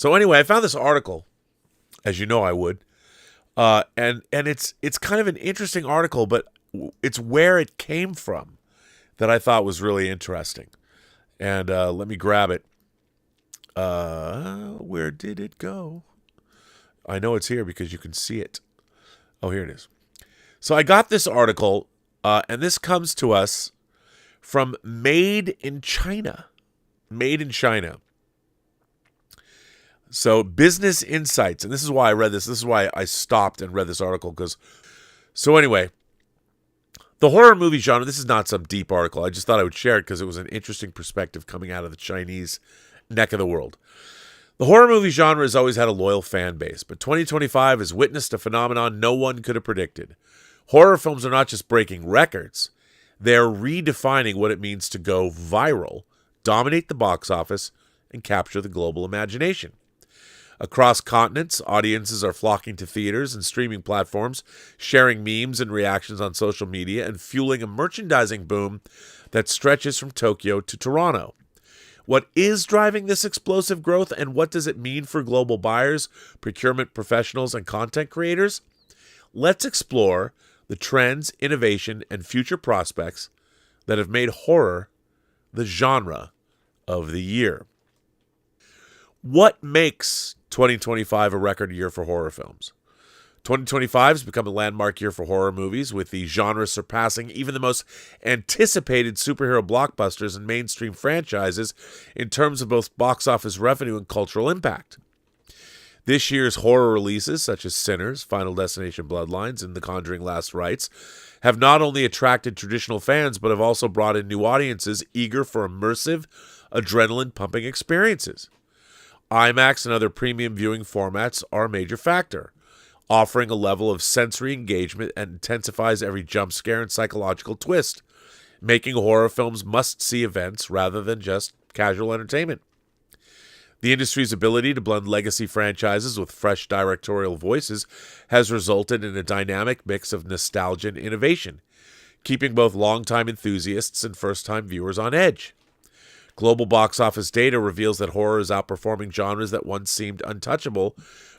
So anyway, I found this article, as you know I would, and it's kind of an interesting article, but it's where it came from that I thought was really interesting. And let me grab it. Where did it go? I know it's here because you can see it. Oh, here it is. So I got this article, and this comes to us from Made in China. Made in China. So Business Insights, and this is why I read this. This is why I stopped and read this article. So anyway, the horror movie genre, this is not some deep article. I just thought I would share it because it was an interesting perspective coming out of the Chinese neck of the world. The horror movie genre has always had a loyal fan base, but 2025 has witnessed a phenomenon no one could have predicted. Horror films are not just breaking records, they're redefining what it means to go viral, dominate the box office, and capture the global imagination. Across continents, audiences are flocking to theaters and streaming platforms, sharing memes and reactions on social media, and fueling a merchandising boom that stretches from Tokyo to Toronto. What is driving this explosive growth, and what does it mean for global buyers, procurement professionals, and content creators? Let's explore the trends, innovation, and future prospects that have made horror the genre of the year. What makes 2025 a record year for horror films? 2025 has become a landmark year for horror movies, with the genre surpassing even the most anticipated superhero blockbusters and mainstream franchises in terms of both box office revenue and cultural impact. This year's horror releases, such as Sinners, Final Destination Bloodlines, and The Conjuring Last Rites, have not only attracted traditional fans, but have also brought in new audiences eager for immersive, adrenaline-pumping experiences. IMAX and other premium viewing formats are a major factor, offering a level of sensory engagement that intensifies every jump scare and psychological twist, making horror films must-see events rather than just casual entertainment. The industry's ability to blend legacy franchises with fresh directorial voices has resulted in a dynamic mix of nostalgia and innovation, keeping both longtime enthusiasts and first-time viewers on edge. Global box office data reveals that horror is outperforming genres that once seemed untouchable,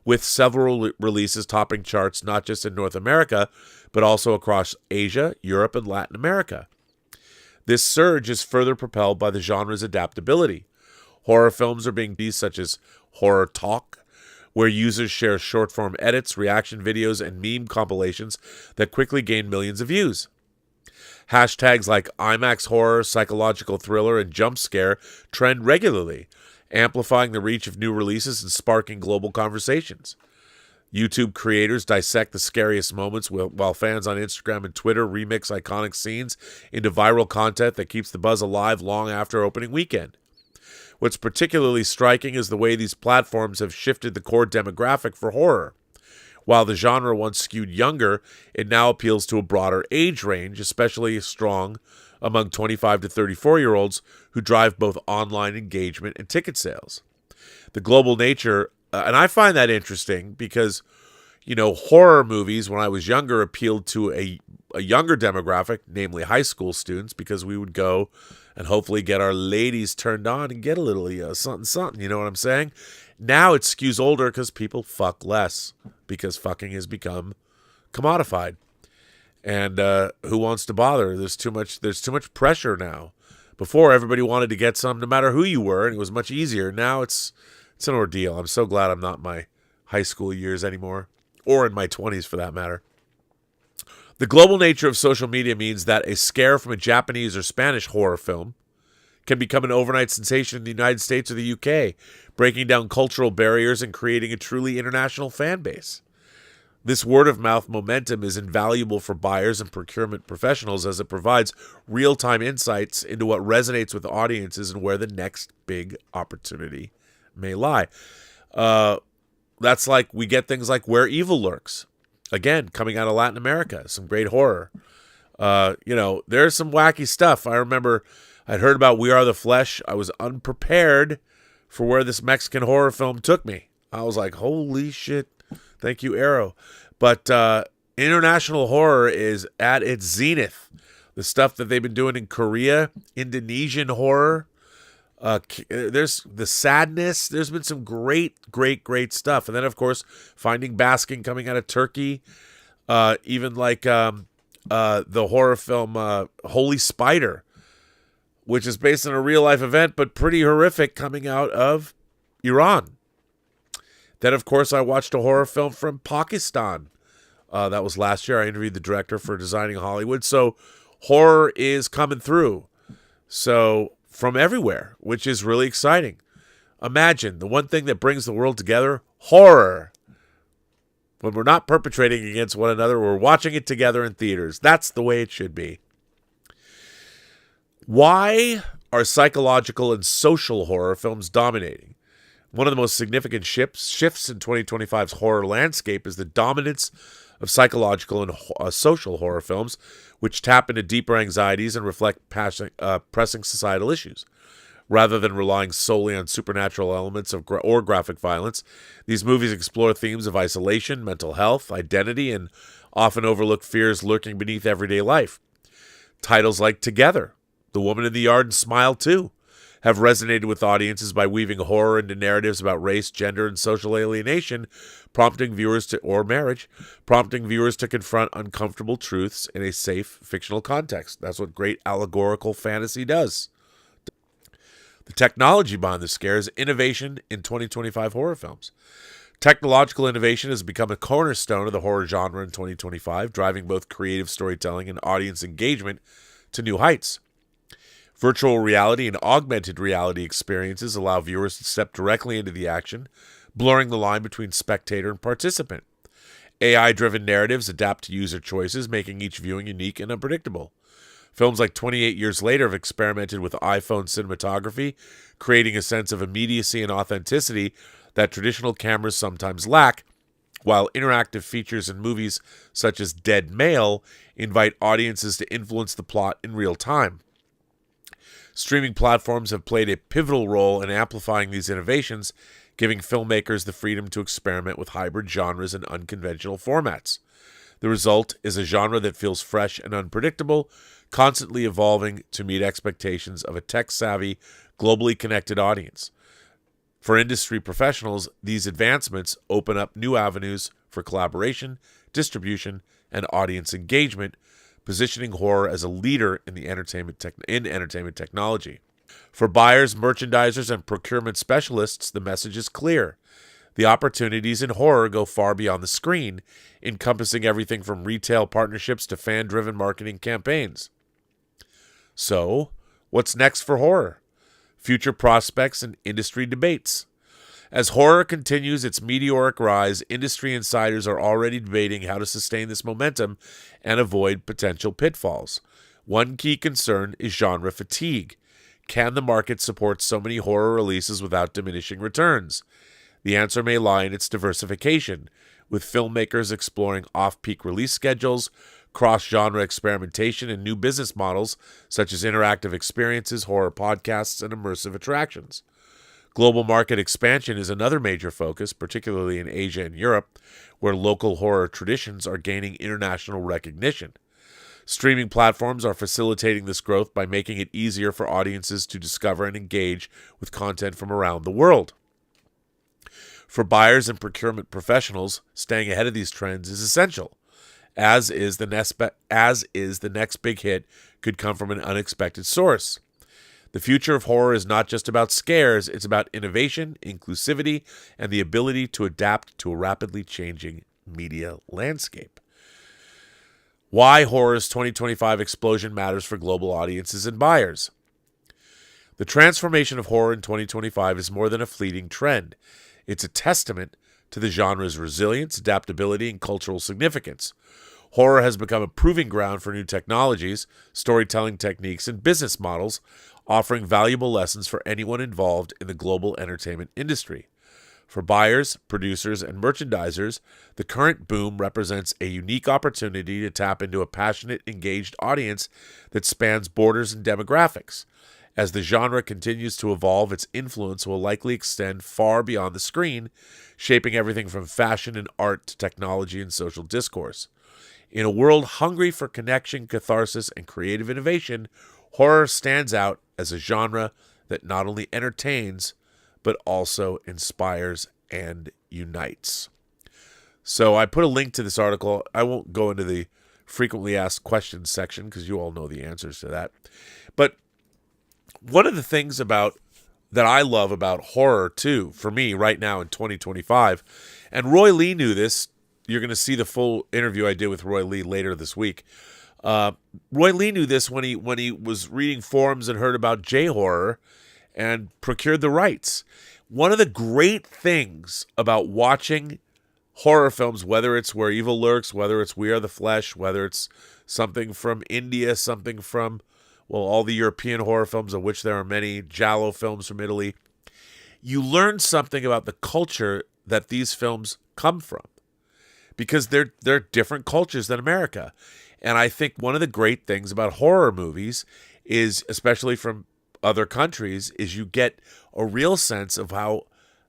with several releases topping charts not just in North America, but also across Asia, Europe, and Latin America. This surge is further propelled by the genre's adaptability. Horror films are being used such as Horror Talk, where users share short-form edits, reaction videos, and meme compilations that quickly gain millions of views. Hashtags like IMAX horror, psychological thriller, and jump scare trend regularly, amplifying the reach of new releases and sparking global conversations. YouTube creators dissect the scariest moments while fans on Instagram and Twitter remix iconic scenes into viral content that keeps the buzz alive long after opening weekend. What's particularly striking is the way these platforms have shifted the core demographic for horror. While the genre once skewed younger, it now appeals to a broader age range, especially strong among 25 to 34-year-olds who drive both online engagement and ticket sales. The global nature, and I find that interesting because, horror movies when I was younger appealed to a younger demographic, namely high school students, because we would go and hopefully get our ladies turned on and get a little something, you know what I'm saying? Now it skews older because people fuck less, because fucking has become commodified. And who wants to bother? There's too much pressure now. Before, everybody wanted to get some no matter who you were, and it was much easier. Now it's an ordeal. I'm so glad I'm not in my high school years anymore, or in my 20s for that matter. The global nature of social media means that a scare from a Japanese or Spanish horror film can become an overnight sensation in the United States or the UK, breaking down cultural barriers and creating a truly international fan base. This word-of-mouth momentum is invaluable for buyers and procurement professionals as it provides real-time insights into what resonates with audiences and where the next big opportunity may lie. That's like we get things like Where Evil Lurks. Again, coming out of Latin America, some great horror. There's some wacky stuff. I remember I'd heard about We Are the Flesh. I was unprepared for where this Mexican horror film took me. I was like, holy shit. Thank you, Arrow. But international horror is at its zenith. The stuff that they've been doing in Korea, Indonesian horror, There's the sadness. There's been some great stuff. And then, of course, Finding Basking coming out of Turkey. Even like the horror film Holy Spider, which is based on a real-life event, but pretty horrific, coming out of Iran. Then, of course, I watched a horror film from Pakistan. That was last year. I interviewed the director for Designing Hollywood. So horror is coming through. So from everywhere, which is really exciting. Imagine the one thing that brings the world together, horror. When we're not perpetrating against one another, we're watching it together in theaters. That's the way it should be. Why are psychological and social horror films dominating? One of the most significant shifts in 2025's horror landscape is the dominance of psychological and social horror films, which tap into deeper anxieties and reflect pressing societal issues. Rather than relying solely on supernatural elements or graphic violence, these movies explore themes of isolation, mental health, identity, and often overlooked fears lurking beneath everyday life. Titles like Together, The Woman in the Yard, and Smile 2 have resonated with audiences by weaving horror into narratives about race, gender, and social alienation, prompting viewers to confront uncomfortable truths in a safe fictional context. That's what great allegorical fantasy does. The technology behind the scare is innovation in 2025 horror films. Technological innovation has become a cornerstone of the horror genre in 2025, driving both creative storytelling and audience engagement to new heights. Virtual reality and augmented reality experiences allow viewers to step directly into the action, blurring the line between spectator and participant. AI-driven narratives adapt to user choices, making each viewing unique and unpredictable. Films like 28 Years Later have experimented with iPhone cinematography, creating a sense of immediacy and authenticity that traditional cameras sometimes lack, while interactive features in movies such as Dead Male invite audiences to influence the plot in real time. Streaming platforms have played a pivotal role in amplifying these innovations, giving filmmakers the freedom to experiment with hybrid genres and unconventional formats. The result is a genre that feels fresh and unpredictable, constantly evolving to meet expectations of a tech-savvy, globally connected audience. For industry professionals, these advancements open up new avenues for collaboration, distribution, and audience engagement, positioning horror as a leader in entertainment technology. For buyers, merchandisers, and procurement specialists, the message is clear. The opportunities in horror go far beyond the screen, encompassing everything from retail partnerships to fan-driven marketing campaigns. So, what's next for horror? Future prospects and industry debates. As horror continues its meteoric rise, industry insiders are already debating how to sustain this momentum and avoid potential pitfalls. One key concern is genre fatigue. Can the market support so many horror releases without diminishing returns? The answer may lie in its diversification, with filmmakers exploring off-peak release schedules, cross-genre experimentation, and new business models such as interactive experiences, horror podcasts, and immersive attractions. Global market expansion is another major focus, particularly in Asia and Europe, where local horror traditions are gaining international recognition. Streaming platforms are facilitating this growth by making it easier for audiences to discover and engage with content from around the world. For buyers and procurement professionals, staying ahead of these trends is essential, as is the next big hit could come from an unexpected source. The future of horror is not just about scares, it's about innovation, inclusivity, and the ability to adapt to a rapidly changing media landscape. Why horror's 2025 explosion matters for global audiences and buyers. The transformation of horror in 2025 is more than a fleeting trend. It's a testament to the genre's resilience, adaptability, and cultural significance. Horror has become a proving ground for new technologies, storytelling techniques, and business models, offering valuable lessons for anyone involved in the global entertainment industry. For buyers, producers, and merchandisers, the current boom represents a unique opportunity to tap into a passionate, engaged audience that spans borders and demographics. As the genre continues to evolve, its influence will likely extend far beyond the screen, shaping everything from fashion and art to technology and social discourse. In a world hungry for connection, catharsis, and creative innovation, horror stands out as a genre that not only entertains, but also inspires and unites. So I put a link to this article. I won't go into the frequently asked questions section because you all know the answers to that. But one of the things that I love about horror too, for me right now in 2025, and Roy Lee knew this. You're going to see the full interview I did with Roy Lee later this week. Roy Lee knew this when he was reading forums and heard about J-horror and procured the rights. One of the great things about watching horror films, whether it's Where Evil Lurks, whether it's We Are the Flesh, whether it's something from India, something from, well, all the European horror films, of which there are many, Giallo films from Italy, you learn something about the culture that these films come from, because they're different cultures than America. And I think one of the great things about horror movies is, especially from other countries, is you get a real sense of how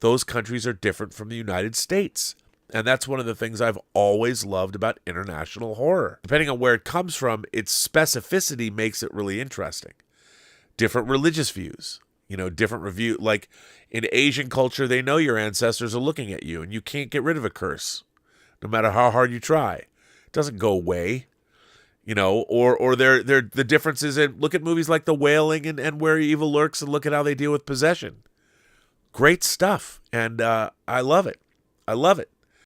those countries are different from the United States. And that's one of the things I've always loved about international horror. Depending on where it comes from, its specificity makes it really interesting. Different religious views, different review. Like in Asian culture, they know your ancestors are looking at you and you can't get rid of a curse, no matter how hard you try. It doesn't go away. Or they're the differences in, look at movies like The Wailing and Where Evil Lurks and look at how they deal with possession. Great stuff. And I love it. I love it.